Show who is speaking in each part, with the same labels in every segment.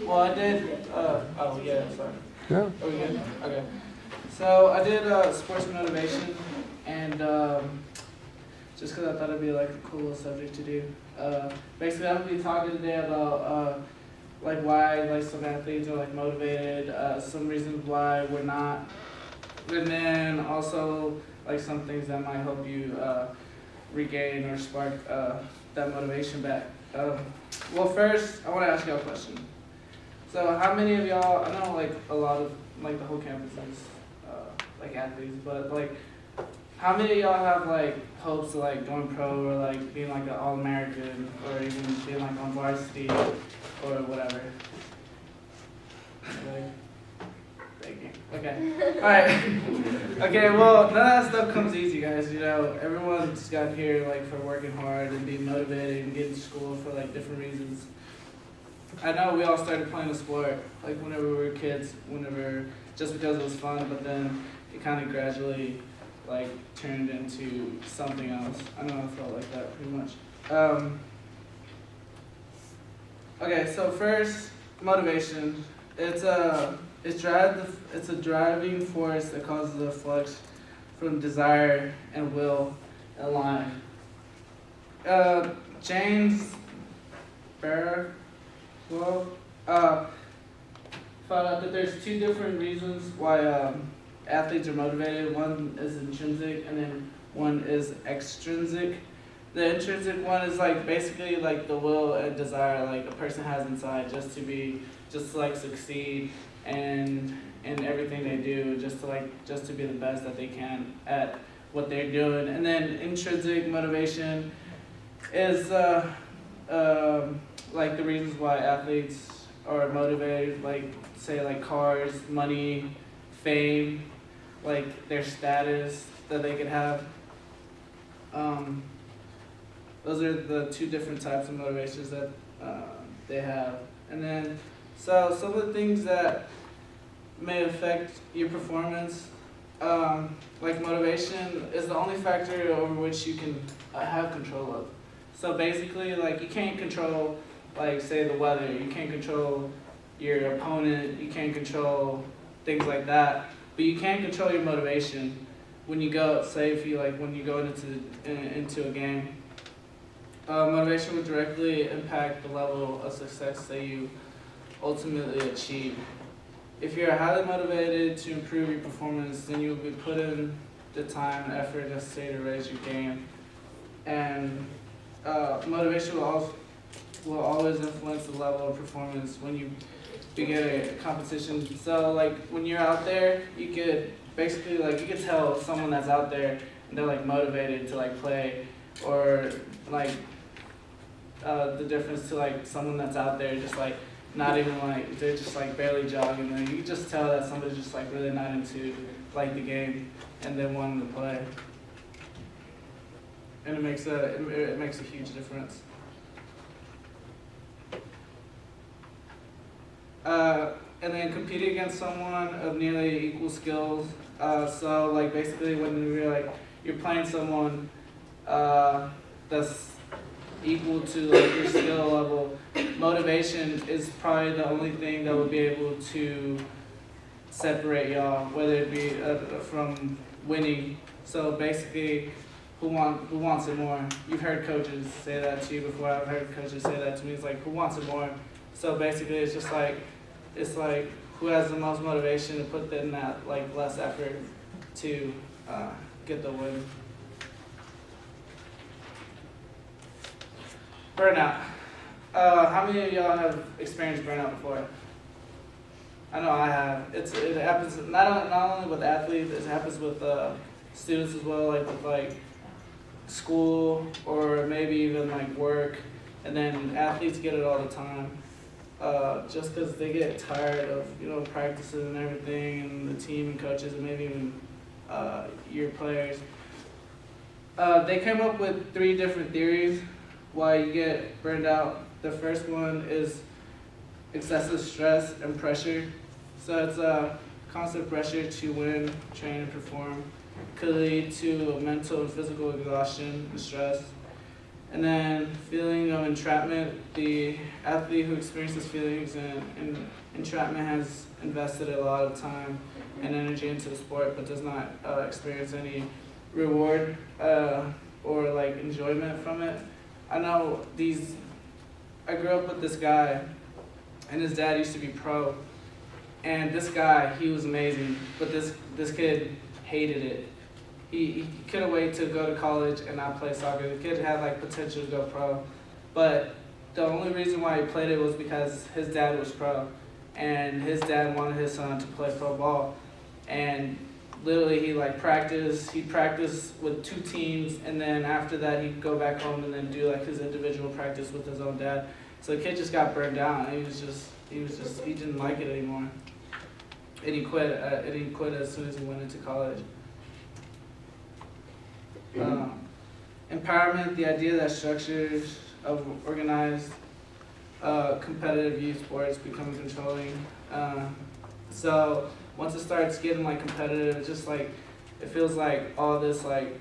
Speaker 1: Well, I did, oh yeah, sorry.
Speaker 2: Yeah.
Speaker 1: Are we good? Okay. So I did sports motivation, and just because I thought it'd be like a cool little subject to do. Basically, I'm gonna be talking today about like why like some athletes are like motivated, some reasons why we're not, and then also like some things that might help you regain or spark that motivation back. Well, first I want to ask y'all a question. So how many of y'all, I know like a lot of, like the whole campus is like athletes, but like how many of y'all have like hopes of like going pro or like being like an All-American or even being like on varsity or whatever? Like, thank you. Okay. Alright. Okay, well none of that stuff comes easy, guys, you know. Everyone's got here like for working hard and being motivated and getting to school for like different reasons. I know we all started playing a sport like whenever we were kids, just because it was fun, but then it kind of gradually like turned into something else. I know I felt like that pretty much. Okay, so first, motivation. It's a driving force that causes a flux from desire and will in life. James Barr found out that there's two different reasons why athletes are motivated. One is intrinsic and then one is extrinsic. The intrinsic one is like basically like the will and desire like a person has inside just to like succeed and in everything they do, just to be the best that they can at what they're doing. And then intrinsic motivation is like the reasons why athletes are motivated, like say like cars, money, fame, like their status that they could have. Those are the two different types of motivations that they have. And then, so some of the things that may affect your performance, like motivation is the only factor over which you can have control of. So basically, like you can't control, like say the weather, you can't control your opponent, you can't control things like that, but you can control your motivation when you go, say if you like when you go into a game. Motivation will directly impact the level of success that you ultimately achieve. If you're highly motivated to improve your performance, then you will be put in the time and effort necessary to raise your game. And motivation will always influence the level of performance when you begin a competition. So like when you're out there, you could basically like you could tell someone that's out there and they're like motivated to like play, or like the difference to like someone that's out there just like not even like they're just like barely jogging. Like, you can just tell that somebody's just like really not into like the game and then wanting to play. And it makes a huge difference. And then competing against someone of nearly equal skills. So like basically when you're playing someone that's equal to like your skill level, motivation is probably the only thing that will be able to separate y'all, whether it be from winning. So basically, who wants it more? You've heard coaches say that to you before. I've heard coaches say that to me. It's like, who wants it more? So basically, it's like who has the most motivation to put in that like less effort to get the win. Burnout. How many of y'all have experienced burnout before? I know I have. It happens not only with athletes, it happens with students as well, like with like school or maybe even like work. And then athletes get it all the time, just because they get tired of practices and everything, and the team and coaches and maybe even your players. They came up with 3 different theories why you get burned out. The first one is excessive stress and pressure. So it's a constant pressure to win, train, and perform. Could lead to mental and physical exhaustion and stress. And then feeling of entrapment, the athlete who experiences feelings and entrapment has invested a lot of time and energy into the sport but does not experience any reward or like enjoyment from it. I grew up with this guy and his dad used to be pro, and this guy, he was amazing, but this kid hated it. He couldn't wait to go to college and not play soccer. The kid had like potential to go pro, but the only reason why he played it was because his dad was pro, and his dad wanted his son to play pro ball. And literally he'd practice with 2 teams, and then after that he'd go back home and then do like his individual practice with his own dad. So the kid just got burned down. He didn't like it anymore, and he quit as soon as he went into college. Empowerment, the idea that structures of organized competitive youth sports become controlling. So once it starts getting like competitive, just like it feels like all this like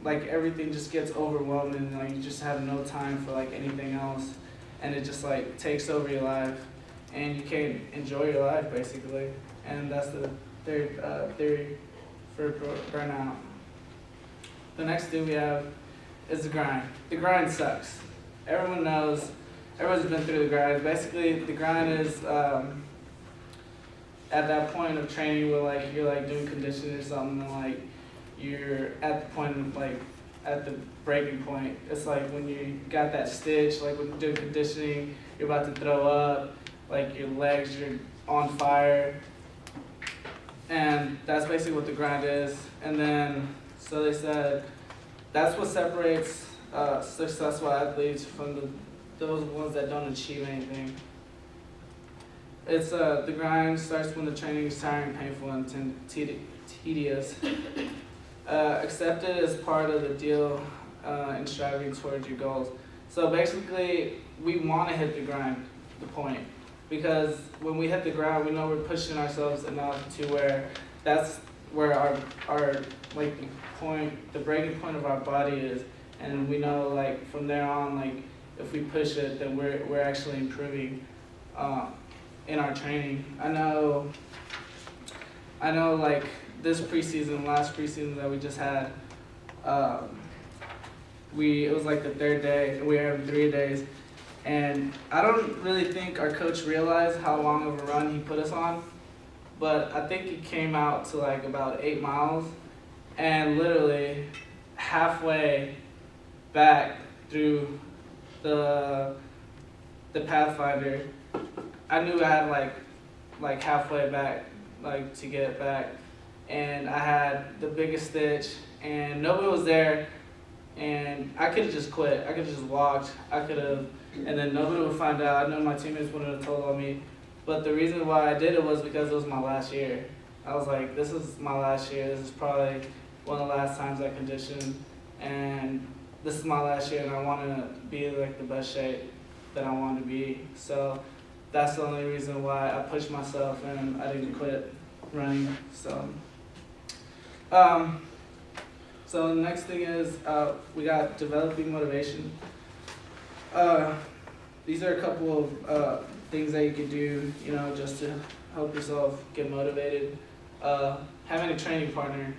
Speaker 1: everything just gets overwhelming, and like you just have no time for like anything else, and it just like takes over your life, and you can't enjoy your life basically. And that's the third theory for burnout. The next thing we have is the grind. The grind sucks. Everyone knows, everyone's been through the grind. Basically, the grind is at that point of training where like you're like doing conditioning or something, and like you're at the point of like at the breaking point. It's like when you got that stitch, like when you're doing conditioning, you're about to throw up, like your legs, you're on fire. And that's basically what the grind is. And then, so they said, that's what separates successful athletes from those ones that don't achieve anything. It's the grind starts when the training is tiring, painful, and tedious. Accept it as part of the deal in striving towards your goals. So basically, we want to hit the grind, the point. Because when we hit the ground, we know we're pushing ourselves enough to where that's where our like the breaking point of our body is, and we know like from there on, like if we push it, then we're actually improving in our training. I know like this preseason, last preseason that we just had, it was like the 3rd day, and we were having 3 days. And I don't really think our coach realized how long of a run he put us on, but I think it came out to like about 8 miles, and literally halfway back through the Pathfinder, I knew I had like halfway back, like to get it back, and I had the biggest stitch, and nobody was there, and I could have just quit. I could have just walked. And then nobody would find out. I know my teammates wouldn't have told on me. But the reason why I did it was because it was my last year. I was like, this is my last year. This is probably one of the last times I conditioned. And this is my last year, and I want to be like the best shape that I want to be. So that's the only reason why I pushed myself and I didn't quit running. So the next thing is we got developing motivation. These are a couple of things that you could do, just to help yourself get motivated. Having a training partner.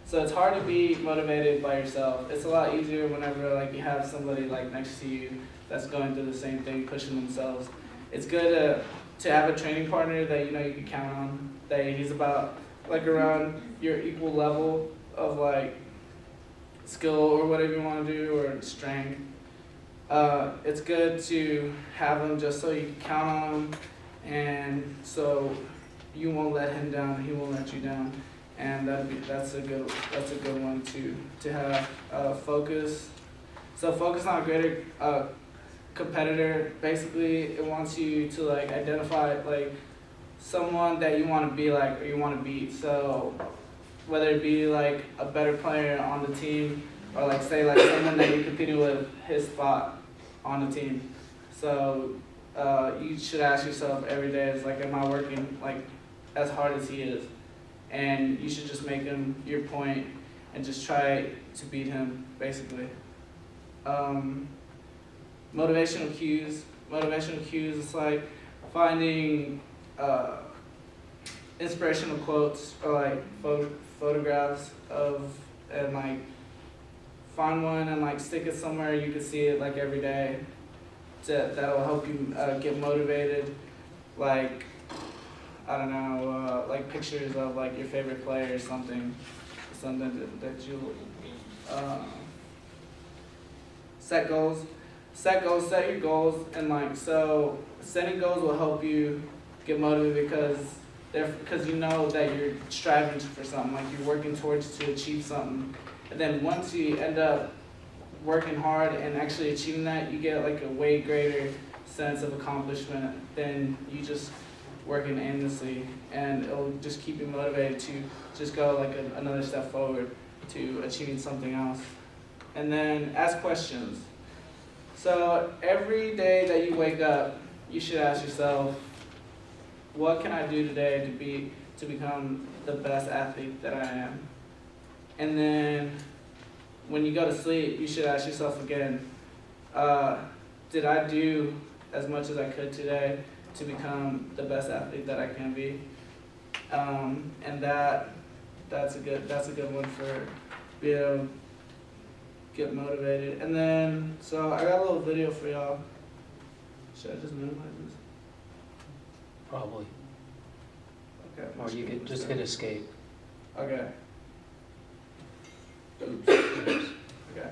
Speaker 1: So it's hard to be motivated by yourself. It's a lot easier whenever like you have somebody like next to you that's going through the same thing, pushing themselves. It's good to have a training partner that you can count on. That he's about like around your equal level of like skill or whatever you want to do, or strength. It's good to have him just so you can count on him, and so you won't let him down and he won't let you down, and that's a good one to have. Focus. So focus on a greater competitor. Basically, it wants you to like identify like someone that you want to be like or you want to beat. So whether it be like a better player on the team, or like say like someone that you're competing with his spot on the team. So you should ask yourself every day, is like, am I working like as hard as he is? And you should just make him your point and just try to beat him, basically. Motivational cues. Motivational cues is like finding inspirational quotes or like photographs of, and like find one and like stick it somewhere you can see it like every day. That'll help you get motivated. Like, I don't know, like pictures of like your favorite player or something that you set goals. Set your goals, and like, so setting goals will help you get motivated because you know that you're striving for something, like you're working towards to achieve something. And then once you end up working hard and actually achieving that, you get like a way greater sense of accomplishment than you just working aimlessly, and it'll just keep you motivated to just go like another step forward to achieving something else. And then ask questions. So every day that you wake up, you should ask yourself, what can I do today to become the best athlete that I am? And then when you go to sleep, you should ask yourself again, did I do as much as I could today to become the best athlete that I can be? And that's a good one for being able to get motivated. And then, so I got a little video for y'all. Should I just minimize this?
Speaker 2: Probably.
Speaker 1: Okay.
Speaker 2: Or you could just hit escape.
Speaker 1: Okay. Oops. Okay.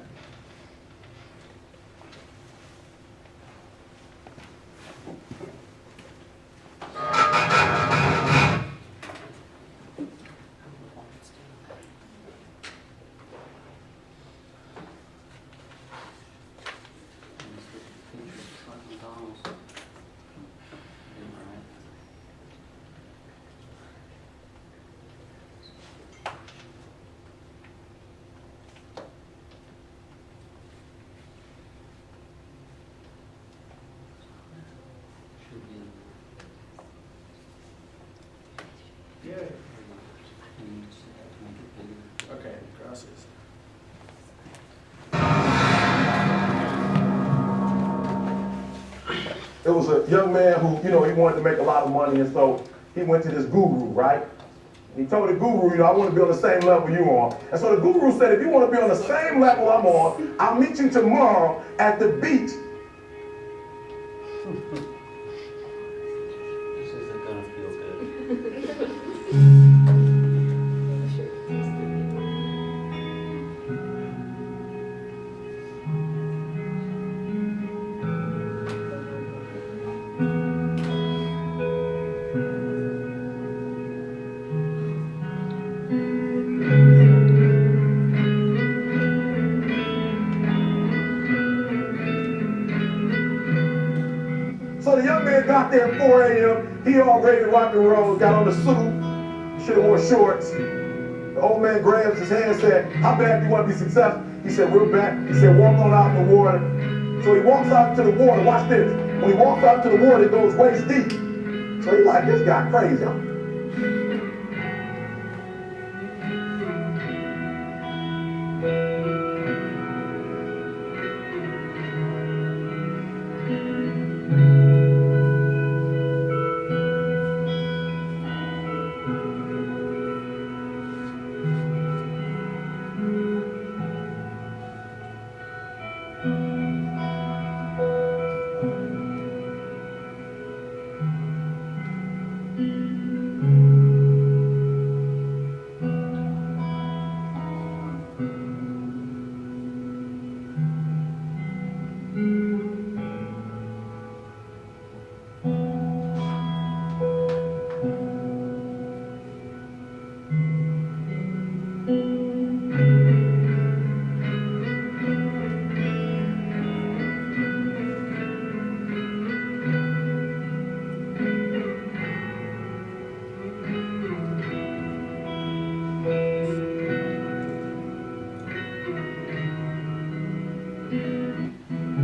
Speaker 1: Yeah. Okay, gracias.
Speaker 3: There was a young man who, he wanted to make a lot of money, and so he went to this guru, right? He told the guru, I want to be on the same level you are. And so the guru said, if you want to be on the same level I'm on, I'll meet you tomorrow at the beach.
Speaker 2: This isn't gonna feel good.
Speaker 3: So the young man got there at 4 a.m. He all ready to rock and roll, got on the suit, should have worn shorts. The old man grabs his hand and said, how bad do you want to be successful? He said, real bad. He said, walk on out in the water. So he walks out to the water. Watch this. When he walks out to the water, it goes waist deep. So he's like, this guy crazy.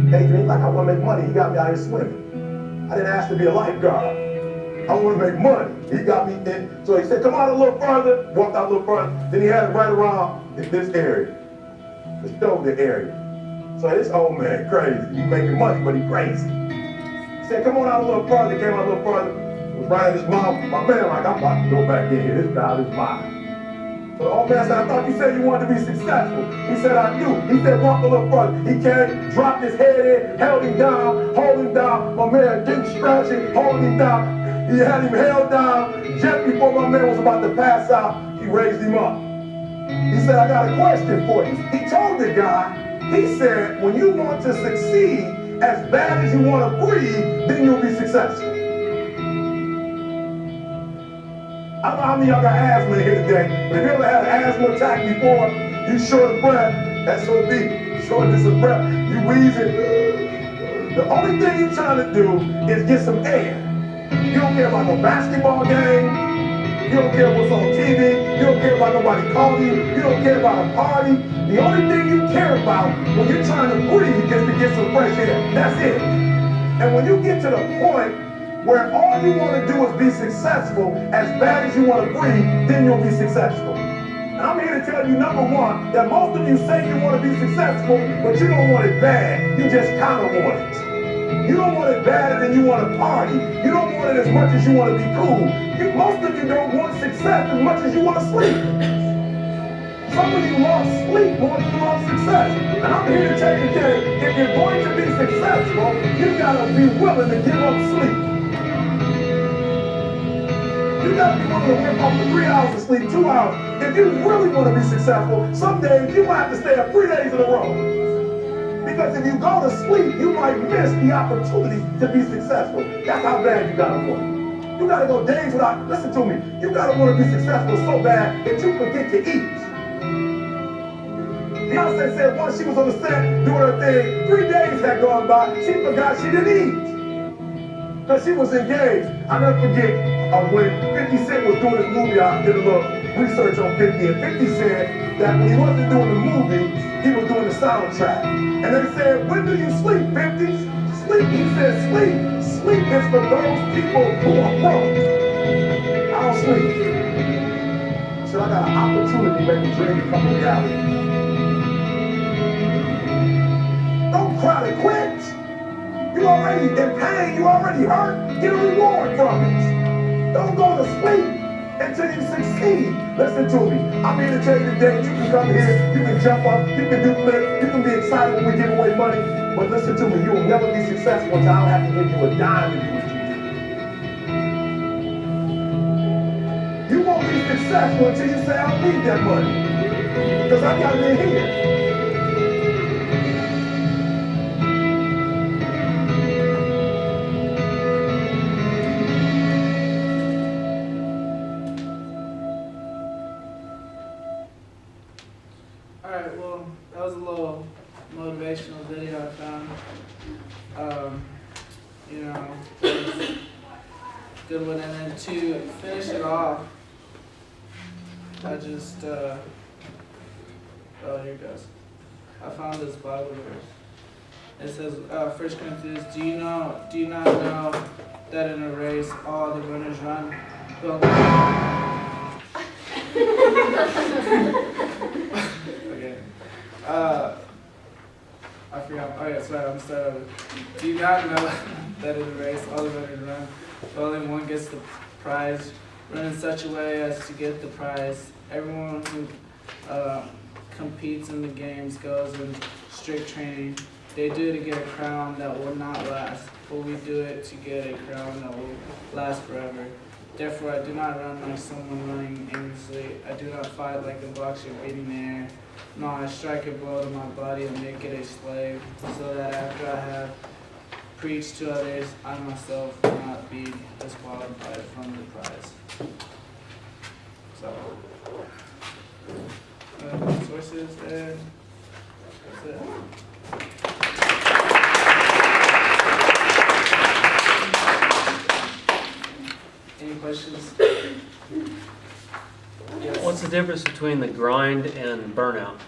Speaker 3: Adrian, like, I want to make money. He got me out here swimming. I didn't ask to be a lifeguard. I want to make money. He got me in. So he said, come out a little further. Walked out a little further. Then he had it right around this area, the shoulder area. So this old man crazy. He making money, but he crazy. He said, come on out a little further. He came out a little further. Was right in his mouth. My man like, I'm about to go back in here. This guy is mine. So the old man said, I thought you said you wanted to be successful. He said, I do. He said, walk a little further. He came, dropped his head in, held him down, hold him down. My man didn't stretch it, hold him down. He had him held down. Just before my man was about to pass out, he raised him up. He said, I got a question for you. He told the guy, he said, when you want to succeed as bad as you want to breathe, then you'll be successful. I don't know how many of y'all got asthma in here today, but if you ever had an asthma attack before, you short of breath, SOB, shortness of breath, you wheezing. The only thing you're trying to do is get some air. You don't care about no basketball game. You don't care what's on TV. You don't care about nobody calling you. You don't care about a party. The only thing you care about when you're trying to breathe is to get some fresh air. That's it. And when you get to the point where all you want to do is be successful as bad as you want to breathe, then you'll be successful. And I'm here to tell you, number one, that most of you say you want to be successful, but you don't want it bad. You just kind of want it. You don't want it better than you want to party. You don't want it as much as you want to be cool. Most of you don't want success as much as you want to sleep. Some of you love sleep more than you love success. And I'm here to tell you today, if you're going to be successful, you got to be willing to give up sleep. You got to be willing to work off for 3 hours of sleep, 2 hours. If you really want to be successful, some days you might have to stay up 3 days in a row. Because if you go to sleep, you might miss the opportunity to be successful. That's how bad you gotta want it. You gotta go days without, listen to me, you gotta want to be successful so bad that you forget to eat. Beyonce said once she was on the set doing her thing, 3 days had gone by, she forgot she didn't eat. Because she was engaged. I'll never forget when 50 Cent was doing his movie, I did a little research on 50, and 50 said that when he wasn't doing the movie, he was doing the soundtrack. And they said, when do you sleep, 50? Sleep, he said, sleep. Sleep is for those people who are broke. I don't sleep. So I got an opportunity to make a dream become a reality. Don't try to quit. You already in pain, you already hurt. Get a reward from it. Don't go to sleep until you succeed. Listen to me. I'm here to tell you today, you can come here, you can jump up, you can do flips, you can be excited when we give away money. But listen to me, you will never be successful until I don't have to give you a dime to do what you do. You won't be successful until you say, I don't need that money. Because I got it in here.
Speaker 1: Alright, well, that was a little motivational video I found. You know, it was a good one. And then to finish it off, I just, oh, here it goes. I found this Bible verse. It says, 1 Corinthians, do you not know that in a race all the runners run? But okay. I forgot. Oh yeah, sorry, I'm starting. Do you not know that in a race all the runners run, but only one gets the prize? Run in such a way as to get the prize. Everyone who competes in the games goes in strict training. They do it to get a crown that will not last, but we do it to get a crown that will last forever. Therefore, I do not run like someone running aimlessly. I do not fight like a boxer beating the air. No, I strike a blow to my body and make it a slave, so that after I have preached to others, I myself will not be disqualified from the prize. So, sources there. That's it. Any questions? Yes.
Speaker 2: What's the difference between the grind and burnout?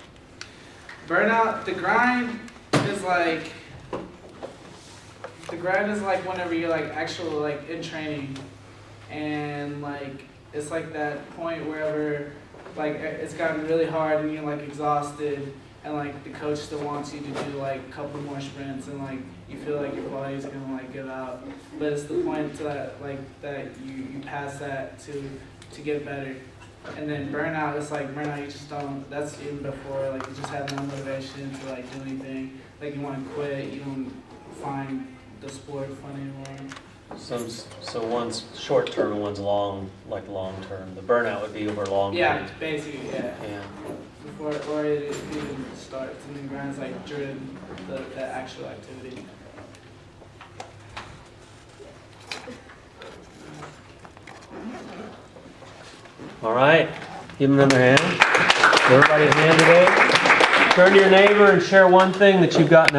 Speaker 1: Burnout, the grind is like whenever you're like actually like in training, and like it's like that point wherever like it's gotten really hard and you're like exhausted, and like the coach still wants you to do like a couple more sprints, and like you feel like your body's gonna like give out, but it's the point that like that you pass that to get better. And then burnout, it's like burnout, you just don't, that's even before, like you just have no motivation to like do anything, like you want to quit, you don't find the sport fun anymore.
Speaker 2: So one's short term and one's long term. The burnout would be over long
Speaker 1: Yeah,
Speaker 2: periods.
Speaker 1: basically, yeah.
Speaker 2: Yeah.
Speaker 1: Before or it even starts, and then grind's like during the actual activity.
Speaker 2: All right. Give them another hand. Everybody a hand today. Turn to your neighbor and share one thing that you've gotten out.